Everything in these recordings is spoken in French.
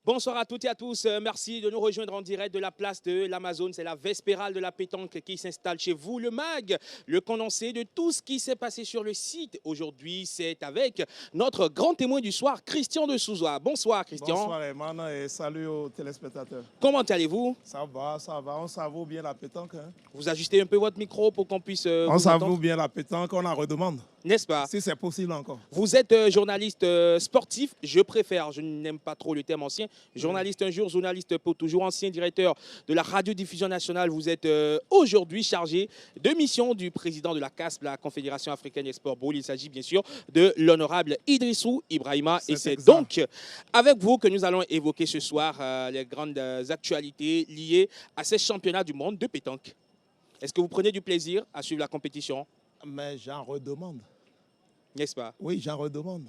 Bonsoir à toutes et à tous. Merci de nous rejoindre en direct de la place de l'Amazone. C'est la Vespérale de la pétanque qui s'installe chez vous. Le MAG, le condensé de tout ce qui s'est passé sur le site. Aujourd'hui, c'est avec notre grand témoin du soir, Christian de Souza. Bonsoir, Christian. Bonsoir, Eman, et salut aux téléspectateurs. Comment allez-vous? Ça va. On savoure bien la pétanque. Hein? Vous ajustez un peu votre micro pour qu'on puisse on vous savoure entendre. bien la pétanque, on en redemande. N'est-ce pas? Si c'est possible encore. Vous êtes journaliste sportif, je préfère, je n'aime pas trop le terme ancien. Journaliste un jour, journaliste pour toujours, ancien directeur de la radiodiffusion nationale. Vous êtes aujourd'hui chargé de mission du président de la CASP, la Confédération africaine des sports ball. Il s'agit bien sûr de l'honorable Idrissou Ibrahima. Et c'est donc avec vous que nous allons évoquer ce soir les grandes actualités liées à ces championnats du monde de pétanque. Est-ce que vous prenez du plaisir à suivre la compétition? Mais j'en redemande. N'est-ce pas? Oui, j'en redemande.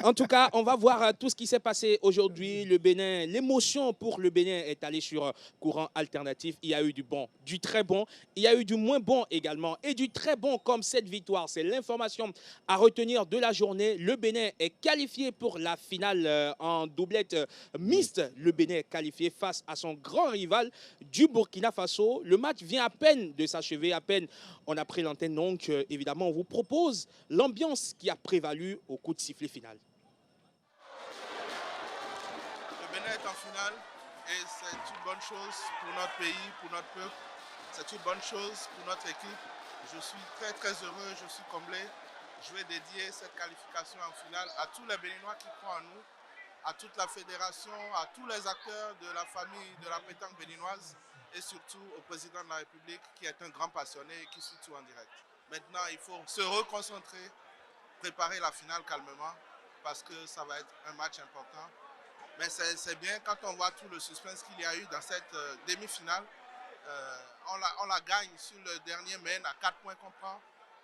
En tout cas, on va voir tout ce qui s'est passé aujourd'hui. Le Bénin, l'émotion pour le Bénin est allée sur courant alternatif. Il y a eu du bon, du très bon. Il y a eu du moins bon également. Et du très bon comme cette victoire. C'est l'information à retenir de la journée. Le Bénin est qualifié pour la finale en doublette mixte. Le Bénin est qualifié face à son grand rival du Burkina Faso. Le match vient à peine de s'achever. À peine on a pris l'antenne. Donc, évidemment, on vous propose l'ambiance qui a prévalu au coup de sifflet final. Le Bénin est en finale et c'est une bonne chose pour notre pays, pour notre peuple. C'est une bonne chose pour notre équipe. Je suis très très heureux, je suis comblé. Je vais dédier cette qualification en finale à tous les Béninois qui croient en nous, à toute la fédération, à tous les acteurs de la famille de la pétanque béninoise et surtout au président de la République qui est un grand passionné et qui suit tout en direct. Maintenant, il faut se reconcentrer, préparer la finale calmement parce que ça va être un match important. Mais c'est bien quand on voit tout le suspense qu'il y a eu dans cette demi-finale. On la gagne sur le dernier mène à 4 points qu'on prend.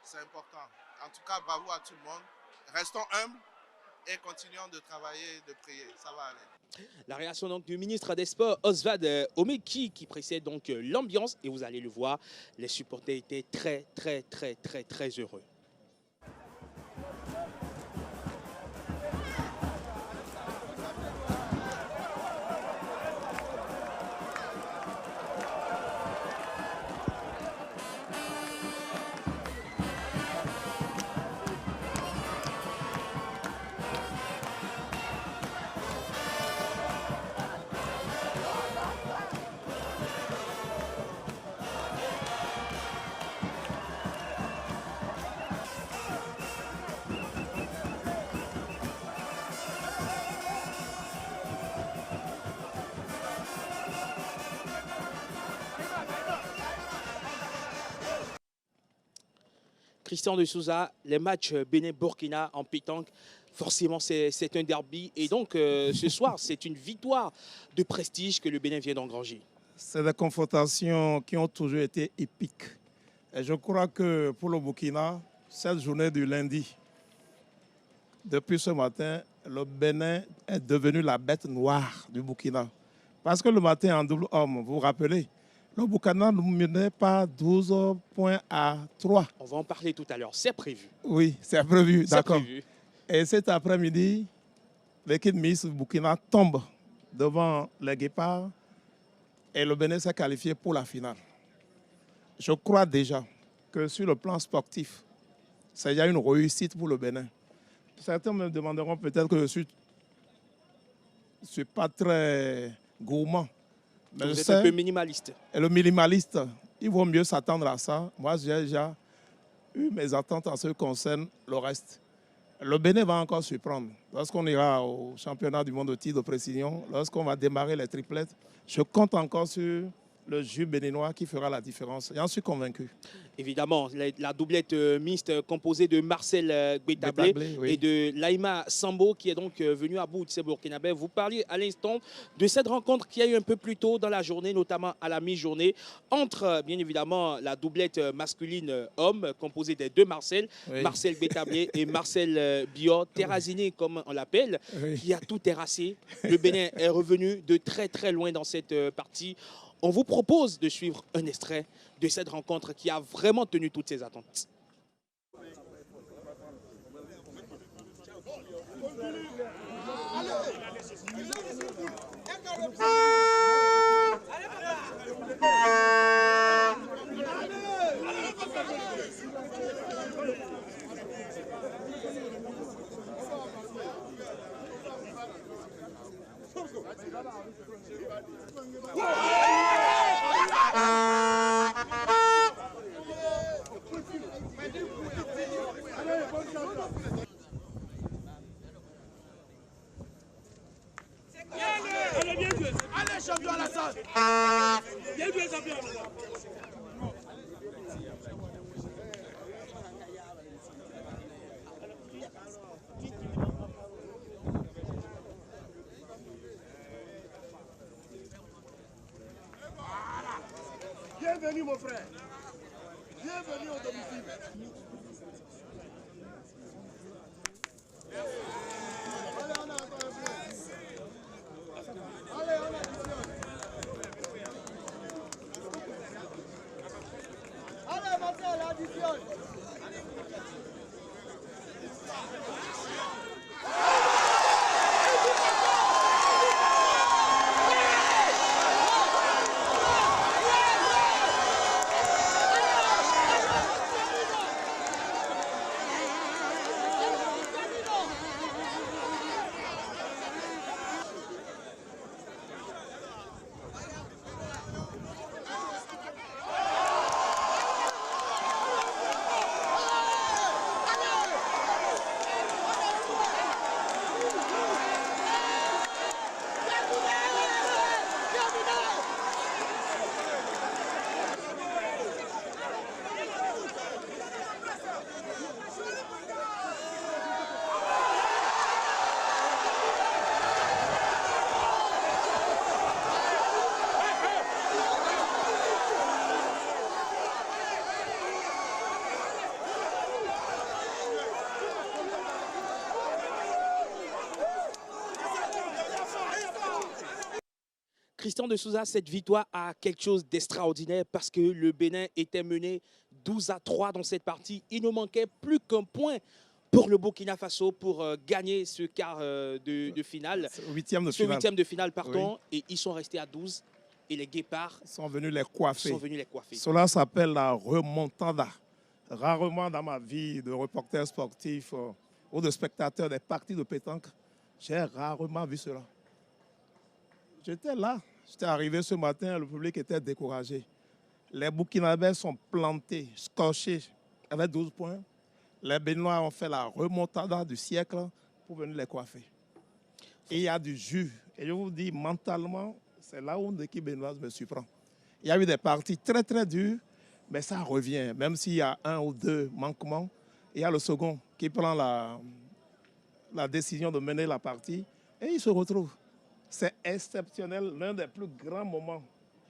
C'est important. En tout cas, bravo à tout le monde. Restons humbles et continuons de travailler, de prier. Ça va aller. La réaction donc du ministre des Sports, Oswald Omeki, qui précède donc l'ambiance. Et vous allez le voir, les supporters étaient très heureux. Christian de Souza, les matchs Bénin-Burkina en pétanque, forcément c'est un derby. Et donc ce soir, c'est une victoire de prestige que le Bénin vient d'engranger. C'est des confrontations qui ont toujours été épiques. Et je crois que pour le Burkina, cette journée du lundi, depuis ce matin, le Bénin est devenu la bête noire du Burkina. Parce que le matin en double homme, vous vous rappelez, le Burkina ne menait pas 12 points à 3. On va en parler tout à l'heure, c'est prévu. Oui, c'est prévu, d'accord. Prévu. Et cet après-midi, l'équipe Miss Burkina tombe devant les Guépards et le Bénin s'est qualifié pour la finale. Je crois déjà que sur le plan sportif, c'est déjà une réussite pour le Bénin. Certains me demanderont peut-être que je ne suis pas très gourmand. Mais vous êtes un peu minimaliste. Et le minimaliste, il vaut mieux s'attendre à ça. Moi, j'ai déjà eu mes attentes en ce qui concerne le reste. Le Bénin va encore surprendre. Lorsqu'on ira au championnat du monde au tir de précision, lorsqu'on va démarrer les triplettes, je compte encore sur le jus béninois qui fera la différence. J'en suis convaincu. Évidemment, la doublette mixte composée de Marcel Bétablé oui, et de Laïma Sambo qui est donc venu à bout de ces Burkinabés. Vous parliez à l'instant de cette rencontre qui a eu un peu plus tôt dans la journée, notamment à la mi-journée, entre bien évidemment la doublette masculine homme composée des deux Marcel, oui. Marcel Bétablé et Marcel Biot, terrasiné comme on l'appelle, oui. Qui a tout terrassé. Le Bénin est revenu de très loin dans cette partie. On vous propose de suivre un extrait de cette rencontre qui a vraiment tenu toutes ses attentes. Allez. Allez, champion à la salle. Bien joué, champion. Bienvenue, mon frère. Bienvenue au domicile. Allez, Marcel, additionne. Christian de Souza, cette victoire a quelque chose d'extraordinaire parce que le Bénin était mené 12-3 dans cette partie. Il ne manquait plus qu'un point pour le Burkina Faso pour gagner ce quart de finale. Huitième de ce finale. Huitième de finale, pardon. Oui. Et ils sont restés à 12. Et les Guépards sont venus les coiffer. coiffer. Cela s'appelle la remontada. Rarement dans ma vie de reporter sportif ou de spectateur des parties de pétanque, j'ai rarement vu cela. J'étais là, j'étais arrivé ce matin, le public était découragé. Les Burkinabés sont plantés, scotchés avec 12 points. Les Béninois ont fait la remontada du siècle pour venir les coiffer. Et il y a du jus. Et je vous dis, mentalement, c'est là où l'équipe béninoise me surprend. Il y a eu des parties très très dures, mais ça revient. Même s'il y a un ou deux manquements, il y a le second qui prend la décision de mener la partie et il se retrouve. C'est exceptionnel, l'un des plus grands moments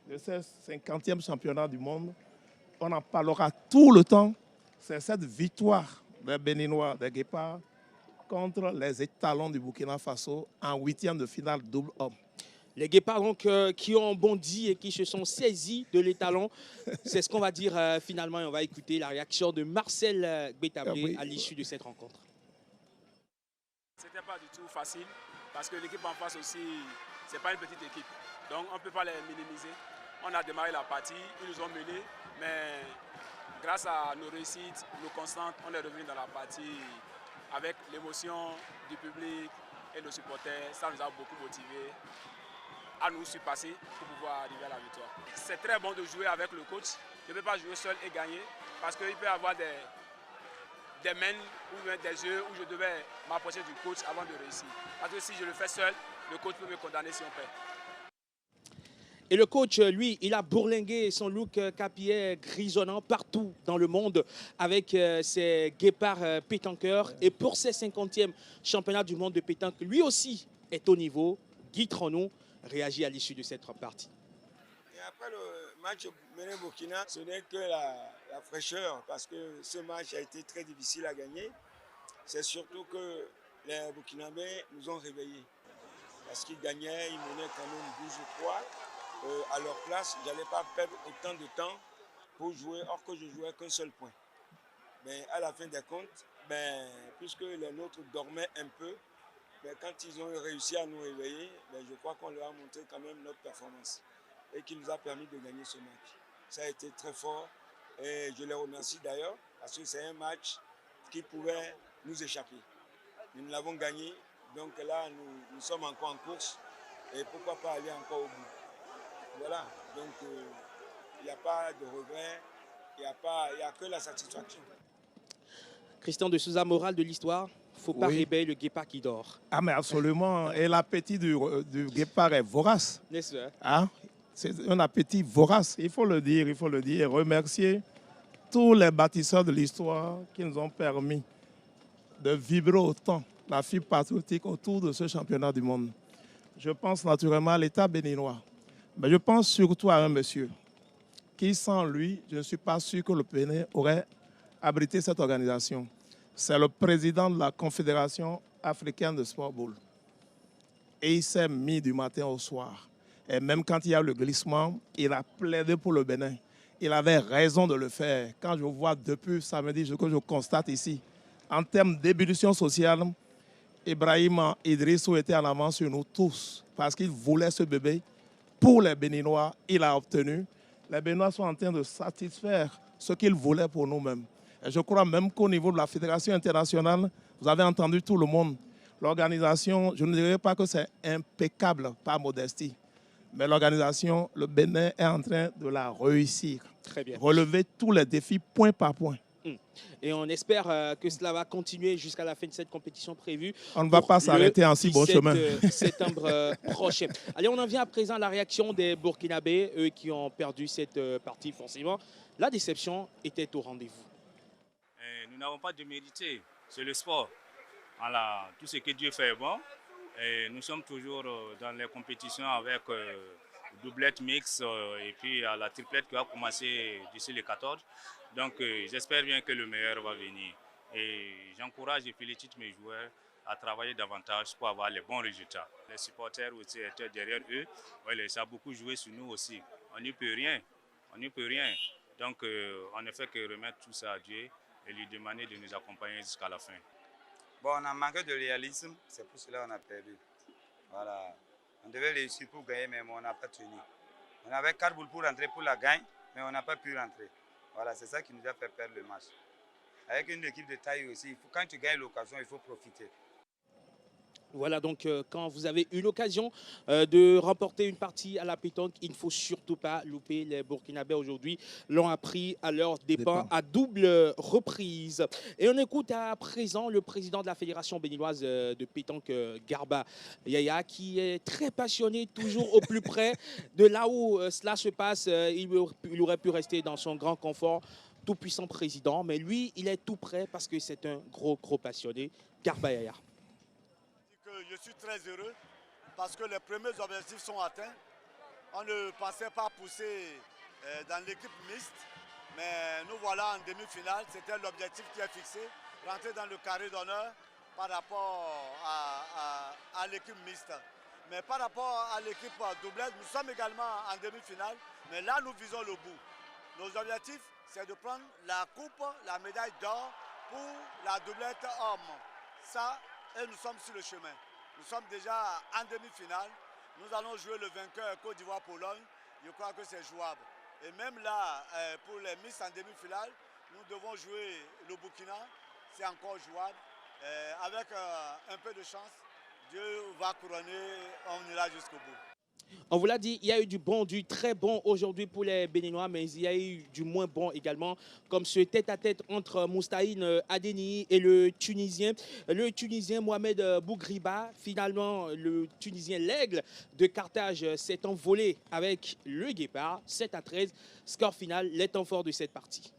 de ce 50e championnat du monde. On en parlera tout le temps. C'est cette victoire des Béninois, des Guépards, contre les étalons du Burkina Faso en huitième de finale double homme. Les Guépards donc, qui ont bondi et qui se sont saisis de l'étalon. C'est ce qu'on va dire finalement et on va écouter la réaction de Marcel Bétablé à l'issue de cette rencontre. C'était pas du tout facile parce que l'équipe en face aussi, c'est pas une petite équipe. Donc on ne peut pas les minimiser. On a démarré la partie, ils nous ont menés, mais grâce à nos réussites, nos constantes, on est revenu dans la partie avec l'émotion du public et nos supporters. Ça nous a beaucoup motivés à nous surpasser pour pouvoir arriver à la victoire. C'est très bon de jouer avec le coach. Je ne peux pas jouer seul et gagner parce qu'il peut y avoir des mains ou des jeux où je devais m'approcher du coach avant de réussir. Parce que si je le fais seul, le coach peut me condamner si on perd. Et le coach, lui, il a bourlingué son look capillaire grisonnant partout dans le monde avec ses Guépards pétanqueurs. Et pour ses 50e championnats du monde de pétanque, lui aussi est au niveau. Guy Tronou réagit à l'issue de cette partie. Et après le match Bénin-Burkina, ce n'est que la fraîcheur parce que ce match a été très difficile à gagner. C'est surtout que les Burkinabés nous ont réveillés parce qu'ils gagnaient, ils menaient quand même 12-3. À leur place, je n'allais pas perdre autant de temps pour jouer, or que je jouais qu'un seul point. Mais à la fin des comptes, puisque les nôtres dormaient un peu, Mais quand ils ont réussi à nous réveiller, ben, je crois qu'on leur a montré quand même notre performance et qui nous a permis de gagner ce match. Ça a été très fort et je les remercie d'ailleurs parce que c'est un match qui pouvait nous échapper. Nous l'avons gagné, donc là nous sommes encore en course et pourquoi pas aller encore au bout. Voilà, donc il n'y a pas de regret, il n'y a que la satisfaction. Christian de Souza, morale de l'histoire, faut pas Oui. réveiller le guépard qui dort. Ah, mais absolument. Et l'appétit du guépard est vorace. N'est-ce pas? Hein? C'est un appétit vorace, il faut le dire, il faut le dire. Et remercier tous les bâtisseurs de l'histoire qui nous ont permis de vibrer autant la fibre patriotique autour de ce championnat du monde. Je pense naturellement à l'État béninois. Mais je pense surtout à un monsieur qui, sans lui, je ne suis pas sûr que le Bénin aurait abrité cette organisation. C'est le président de la Confédération africaine de sport ball. Et il s'est mis du matin au soir. Et même quand il y a le glissement, il a plaidé pour le Bénin. Il avait raison de le faire. Quand je vois depuis samedi, ce que je constate ici, en termes d'ébullition sociale, Ibrahim Idrissou était en avance sur nous tous parce qu'il voulait ce bébé pour les Béninois. Il a obtenu. Les Béninois sont en train de satisfaire ce qu'ils voulaient pour nous-mêmes. Et je crois même qu'au niveau de la Fédération internationale, vous avez entendu tout le monde. L'organisation, je ne dirais pas que c'est impeccable, pas modestie. Mais l'organisation, le Bénin est en train de la réussir. Très bien. Relever tous les défis point par point. Et on espère que cela va continuer jusqu'à la fin de cette compétition prévue. On ne va pas s'arrêter en si bon chemin. Le 17 septembre prochain. Allez, on en vient à présent à la réaction des Burkinabés, eux qui ont perdu cette partie forcément. La déception était au rendez-vous. Nous n'avons pas de mérité, c'est le sport. Voilà, tout ce que Dieu fait est bon. Et nous sommes toujours dans les compétitions avec doublette mix et puis à la triplette qui va commencer d'ici le 14. Donc j'espère bien que le meilleur va venir. Et j'encourage et félicite mes joueurs à travailler davantage pour avoir les bons résultats. Les supporters aussi étaient derrière eux. Ouais, ça a beaucoup joué sur nous aussi. On n'y peut rien. On n'y peut rien. Donc on ne fait que remettre tout ça à Dieu et lui demander de nous accompagner jusqu'à la fin. Bon, on a manqué de réalisme, c'est pour cela qu'on a perdu. Voilà. On devait réussir pour gagner, mais on n'a pas tenu. On avait 4 boules pour rentrer pour la gagne, mais on n'a pas pu rentrer. Voilà, c'est ça qui nous a fait perdre le match. Avec une équipe de taille aussi, quand tu gagnes l'occasion, il faut profiter. Voilà, donc quand vous avez eu l'occasion de remporter une partie à la pétanque, il ne faut surtout pas louper. Les Burkinabés aujourd'hui l'ont appris à leur dépens à double reprise. Et on écoute à présent le président de la Fédération béninoise de pétanque, Garba Yaya, qui est très passionné, toujours au plus près de là où cela se passe. Il aurait pu rester dans son grand confort, tout puissant président, mais lui, il est tout près parce que c'est un gros passionné. Garba Yaya. Je suis très heureux parce que les premiers objectifs sont atteints. On ne pensait pas pousser dans l'équipe mixte, mais nous voilà en demi-finale. C'était l'objectif qui est fixé, rentrer dans le carré d'honneur par rapport à l'équipe mixte. Mais par rapport à l'équipe doublette, nous sommes également en demi-finale, mais là nous visons le bout. Nos objectifs, c'est de prendre la coupe, la médaille d'or pour la doublette homme. Ça, et nous sommes sur le chemin. Nous sommes déjà en demi-finale. Nous allons jouer le vainqueur Côte d'Ivoire-Pologne. Je crois que c'est jouable. Et même là, pour les Miss en demi-finale, nous devons jouer le Burkina. C'est encore jouable. Avec un peu de chance, Dieu va couronner, on ira jusqu'au bout. On vous l'a dit, il y a eu du bon, du très bon aujourd'hui pour les Béninois, mais il y a eu du moins bon également, comme ce tête-à-tête entre Moustaïn Adeni et le Tunisien Mohamed Bougriba. Finalement, le Tunisien l'Aigle de Carthage s'est envolé avec le Guépard, 7-13. Score final, les temps forts de cette partie.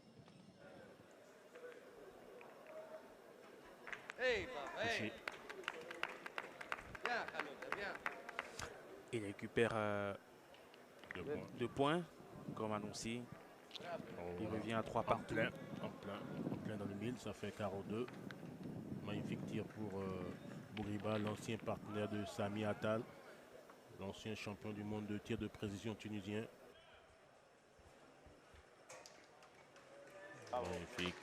Il récupère 2 points, comme annoncé. Il revient à 3 partout. En plein dans le mille, ça fait carreau 2. Magnifique tir pour Bougriba, l'ancien partenaire de Sami Attal, l'ancien champion du monde de tir de précision tunisien. Magnifique.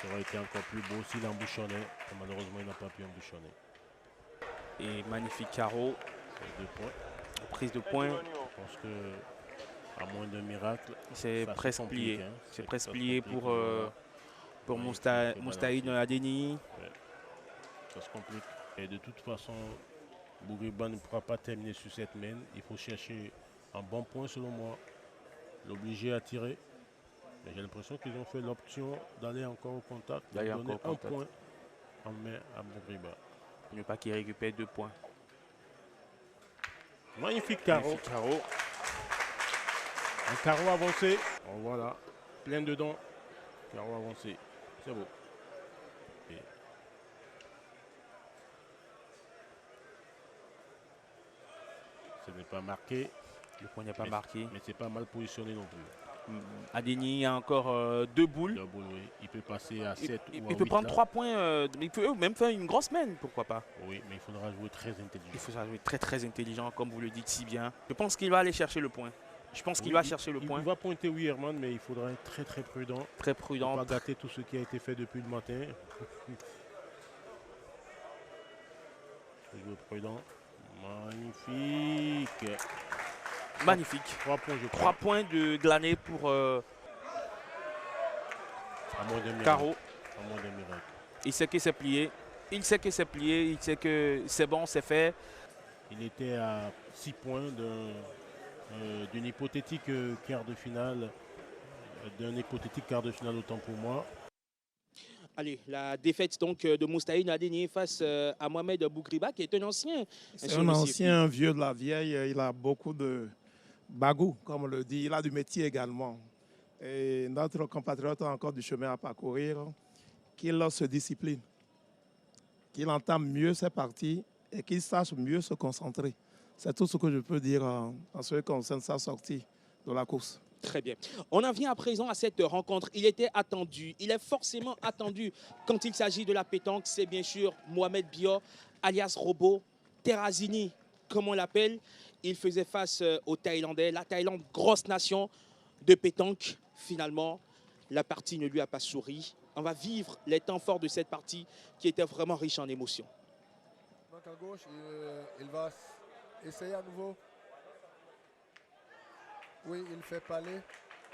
Ça aurait été encore plus beau s'il embouchonnait. Malheureusement, il n'a pas pu embouchonner. Et magnifique carreau. Deux points. Prise de points. Je pense que, à moins d'un miracle, c'est ça presque complique, plié. hein. C'est presque plié pour Ouais, Moustaïd Adeni. Ouais. Ça se complique. Et de toute façon, Bougriba ne pourra pas terminer sur cette main. Il faut chercher un bon point selon moi. L'obliger à tirer. Mais j'ai l'impression qu'ils ont fait l'option d'aller encore au contact. De donner un point en main à Bougriba. Pour ne pas qu'il récupère 2 points. Magnifique carreau. Magnifique carreau. Un carreau avancé. Oh, voilà. Plein dedans. Carreau avancé. C'est beau. Et ce n'est pas marqué. Le point n'est pas marqué. Mais c'est pas mal positionné non plus. Adeni a encore 2 boules. 2 boules, oui. Il peut passer à 7 ou à 8. Il peut prendre 3 points. Il peut même faire une grosse main, pourquoi pas. Oui, mais il faudra jouer très intelligent. Il faudra jouer très intelligent, comme vous le dites si bien. Je pense qu'il va aller chercher le point. Je pense qu'il va chercher le point. Il va pointer, oui, Herman, mais il faudra être très prudent. Très prudent. Pas gâter tout ce qui a été fait depuis le matin. Jouer prudent. Magnifique. Magnifique. 3 points, je crois. 3 points de glané pour à moins d'un miracle. Caro. À moins d'un miracle. Il sait que c'est plié. Il sait que c'est plié. Il sait que c'est bon, c'est fait. Il était à 6 points d'une hypothétique quart de finale. D'un hypothétique quart de finale autant pour moi. Allez, la défaite donc de Moustaïd Adeni face à Mohamed Bougriba, qui est un ancien. C'est un ancien vieux de la vieille. Il a beaucoup de bagou, comme on le dit. Il a du métier également. Et notre compatriote a encore du chemin à parcourir. Qu'il se discipline, qu'il entame mieux ses parties et qu'il sache mieux se concentrer. C'est tout ce que je peux dire en ce qui concerne sa sortie de la course. Très bien. On en vient à présent à cette rencontre. Il était attendu. Il est forcément attendu quand il s'agit de la pétanque. C'est bien sûr Mohamed Bio, alias Robo, Terrazini, comme on l'appelle. Il faisait face aux Thaïlandais. La Thaïlande, grosse nation de pétanque. Finalement, la partie ne lui a pas souri. On va vivre les temps forts de cette partie qui était vraiment riche en émotions. Donc à gauche, il va essayer à nouveau. Oui, il fait palais.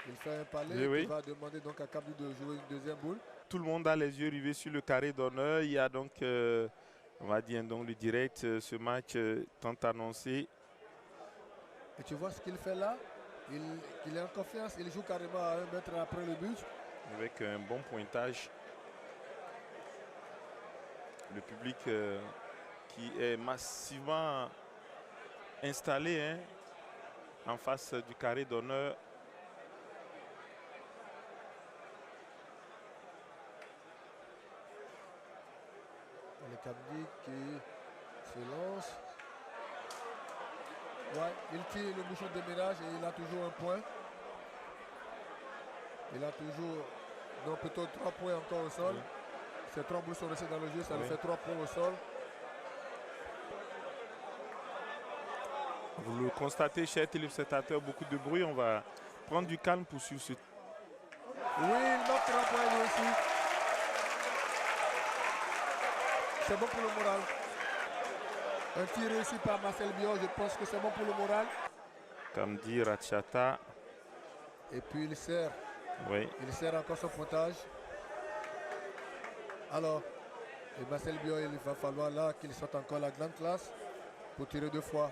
Il fait un palais. Oui. Il va demander donc à Kabli de jouer une deuxième boule. Tout le monde a les yeux rivés sur le carré d'honneur. Il y a donc, on va dire donc le direct, ce match tant annoncé. Et tu vois ce qu'il fait là? Il est en confiance. Il joue carrément à 1 mètre après le but. Avec un bon pointage. Le public qui est massivement installé, hein, en face du carré d'honneur. Le Kabli qui se lance. Ouais, il tire le bouchon de ménage et il a toujours un point. Il a toujours, donc plutôt 3 points encore au sol. Oui. Ces 3 boules sont restées dans le jeu, ça Oui. lui fait 3 points au sol. Vous le constatez, chers téléspectateurs, beaucoup de bruit. On va prendre du calme pour suivre ce. Oui, il marque 3 points lui aussi. C'est bon pour le moral. Un tir réussi par Marcel Bio, je pense que c'est bon pour le moral. Comme dit Ratchata. Et puis il sert. Oui. Il sert encore son pointage. Alors, et Marcel Bio, il va falloir là qu'il sorte encore la grande classe pour tirer 2 fois.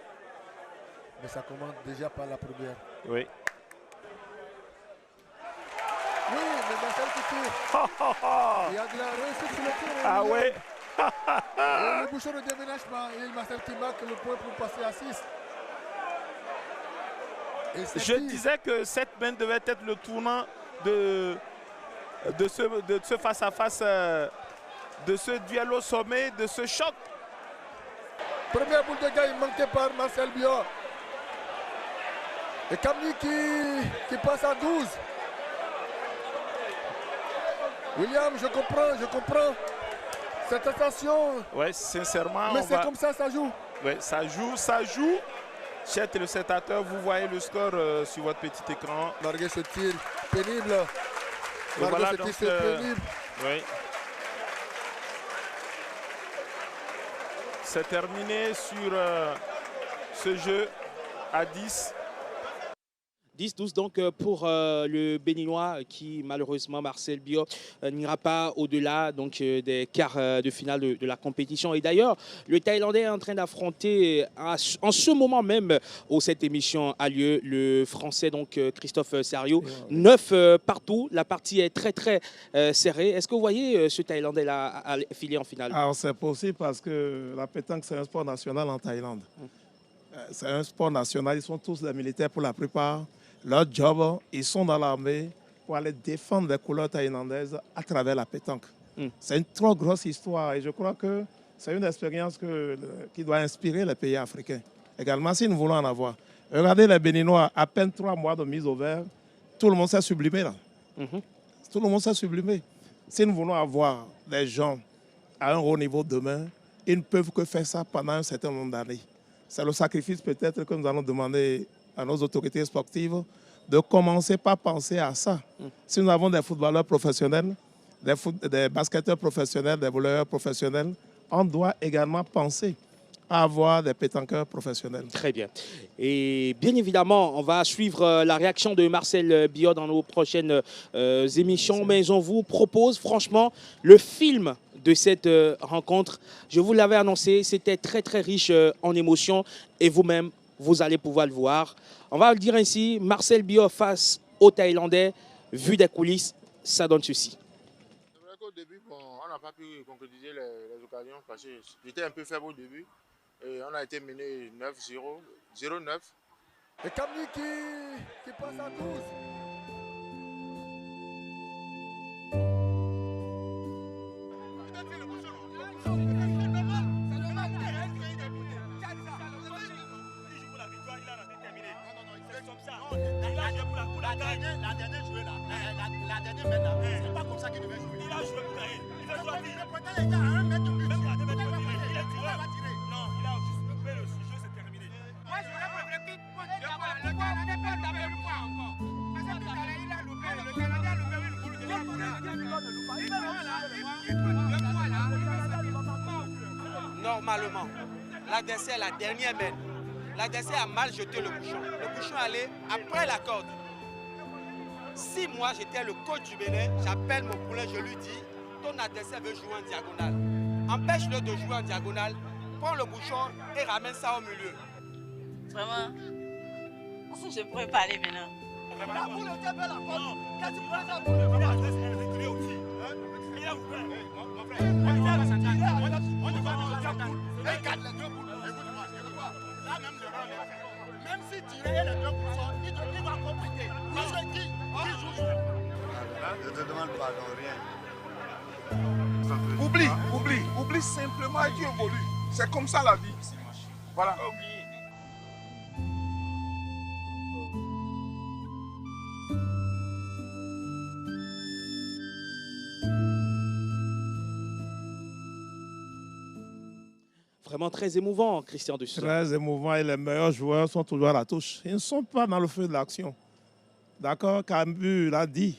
Mais ça commence déjà par la première. Oui. Oui, mais Marcel qui tire. Il y a de la réussite sur le tir. Ah ouais. Et le bouchon de déménagement. Et Marcel qui marque le point pour passer à 6. Je disais que cette main devait être le tournant de ce face-à-face, de ce duel au sommet, de ce choc. Première boule de gagne manquée par Marcel Bio. Et Kamni qui passe à 12. William, je comprends. Cette sensation. Ouais, sincèrement. Mais c'est comme ça, ça joue. Ouais, ça joue. Chers téléspectateurs, vous voyez le score sur votre petit écran. Malgré ce tir pénible. Malgré ce tir pénible. Oui. C'est terminé sur ce jeu à 10. 10-12 donc pour le Béninois qui malheureusement Marcel Biot n'ira pas au-delà donc des quarts de finale de la compétition. Et d'ailleurs le Thaïlandais est en train d'affronter en ce moment même où cette émission a lieu le Français donc Christophe Sérieux. 9 partout, la partie est très serrée. Est-ce que vous voyez ce Thaïlandais là filer en finale? Alors c'est possible parce que la pétanque c'est un sport national en Thaïlande. C'est un sport national, ils sont tous des militaires pour la plupart. Leur job, ils sont dans l'armée pour aller défendre les couleurs thaïlandaises à travers la pétanque. C'est une trop grosse histoire et je crois que c'est une expérience qui doit inspirer les pays africains. Également, si nous voulons en avoir. Regardez les Béninois, à peine 3 mois de mise au vert, tout le monde s'est sublimé là. Tout le monde s'est sublimé. Si nous voulons avoir des gens à un haut niveau demain, ils ne peuvent que faire ça pendant un certain nombre d'années. C'est le sacrifice peut-être que nous allons demander à nos autorités sportives de commencer par penser à ça. Si nous avons des footballeurs professionnels, des basketteurs professionnels, des voleurs professionnels, on doit également penser à avoir des pétanqueurs professionnels. Très bien. Et bien évidemment, on va suivre la réaction de Marcel Biot dans nos prochaines émissions, mais on vous propose franchement le film de cette rencontre. Je vous l'avais annoncé, c'était très riche en émotions et vous-même, vous allez pouvoir le voir. On va le dire ainsi, Marcel Biot face aux Thaïlandais, vu des coulisses, ça donne ceci. C'est vrai qu'au début, on n'a pas pu concrétiser les occasions parce que j'étais un peu faible au début. Et on a été mené 9-0, 0-9. Et Kamni qui passe à 12. La dernière jouée là, la dernière mène là, c'est pas comme ça qu'il devait jouer. Il a joué pour gagner. Il a joué. Il a un mètre de but. Même la dernière mètre, il a tiré. Non, il a juste coupé le jeu, c'est terminé. Moi, je voulais préférer qu'il pose le point. Le point, on n'est pas tapé le point encore. Parce que tout à l'heure, il a loupé. Le Canadien a loupé une boule de Normalement, l'adversaire, la dernière mène, l'adversaire a mal jeté le bouchon. Le bouchon allait après la corde. Si moi j'étais le coach du Bénin, j'appelle mon poulain, je lui dis, ton adversaire veut jouer en diagonale. Empêche-le de jouer en diagonale, prends le bouchon et ramène ça au milieu. Vraiment, je pourrais parler maintenant. La boule était belle à corde. Quand tu prends la boule, il a retiré aussi. Il a ouvert. Mon frère, on y va dans la boule. Et il garde les 2 boules. Écoute-moi, là même le rang est fait. Même si tu as les 2 bouchons, il va compléter. Parce que qui joue? Je te demande pardon, rien. Oublie simplement et tu évolues. C'est comme ça la vie. Voilà. Vraiment très émouvant, Christian de Souza. Très émouvant et les meilleurs joueurs sont toujours à la touche. Ils ne sont pas dans le feu de l'action. D'accord, Kambu l'a dit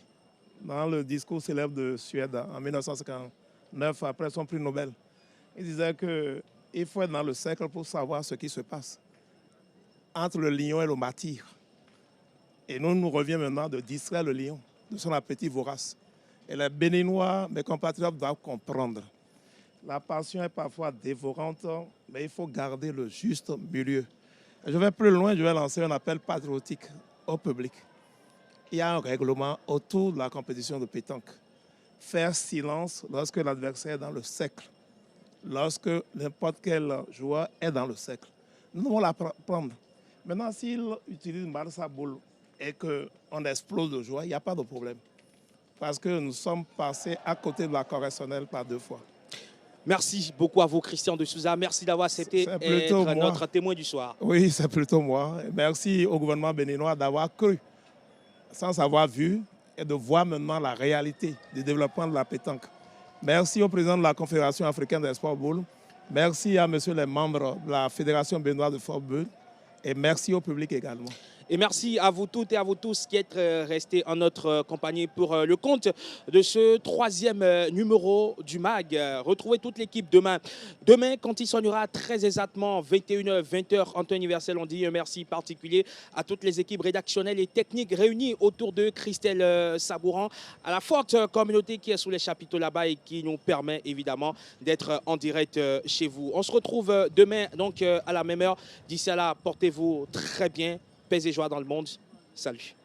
dans le discours célèbre de Suède en 1959, après son prix Nobel. Il disait qu'il faut être dans le cercle pour savoir ce qui se passe entre le lion et le martyr. Et nous revient maintenant de distraire le lion de son appétit vorace. Et les Béninois, mes compatriotes, doivent comprendre. La passion est parfois dévorante, mais il faut garder le juste milieu. Et je vais plus loin, je vais lancer un appel patriotique au public. Il y a un règlement autour de la compétition de pétanque. Faire silence lorsque l'adversaire est dans le cercle, lorsque n'importe quel joueur est dans le cercle. Nous devons l'apprendre. Maintenant, s'il utilise mal sa boule et qu'on explose de joie, il n'y a pas de problème. Parce que nous sommes passés à côté de la correctionnelle par 2 fois. Merci beaucoup à vous, Christian de Souza. Merci d'avoir accepté d'être notre témoin du soir. Oui, c'est plutôt moi. Merci au gouvernement béninois d'avoir cru, sans avoir vu, et de voir maintenant la réalité du développement de la pétanque. Merci au président de la Confédération africaine des sports boules. Merci à monsieur les membres de la Fédération béninoise de football. Et merci au public également. Et merci à vous toutes et à vous tous qui êtes restés en notre compagnie pour le compte de ce 3e numéro du MAG. Retrouvez toute l'équipe demain. Demain, quand il sonnera très exactement 21h, 20h en temps universel, on dit un merci particulier à toutes les équipes rédactionnelles et techniques réunies autour de Christelle Sabouran, à la forte communauté qui est sous les chapiteaux là-bas et qui nous permet évidemment d'être en direct chez vous. On se retrouve demain donc à la même heure. D'ici là, portez-vous très bien. Paix et joie dans le monde. Salut.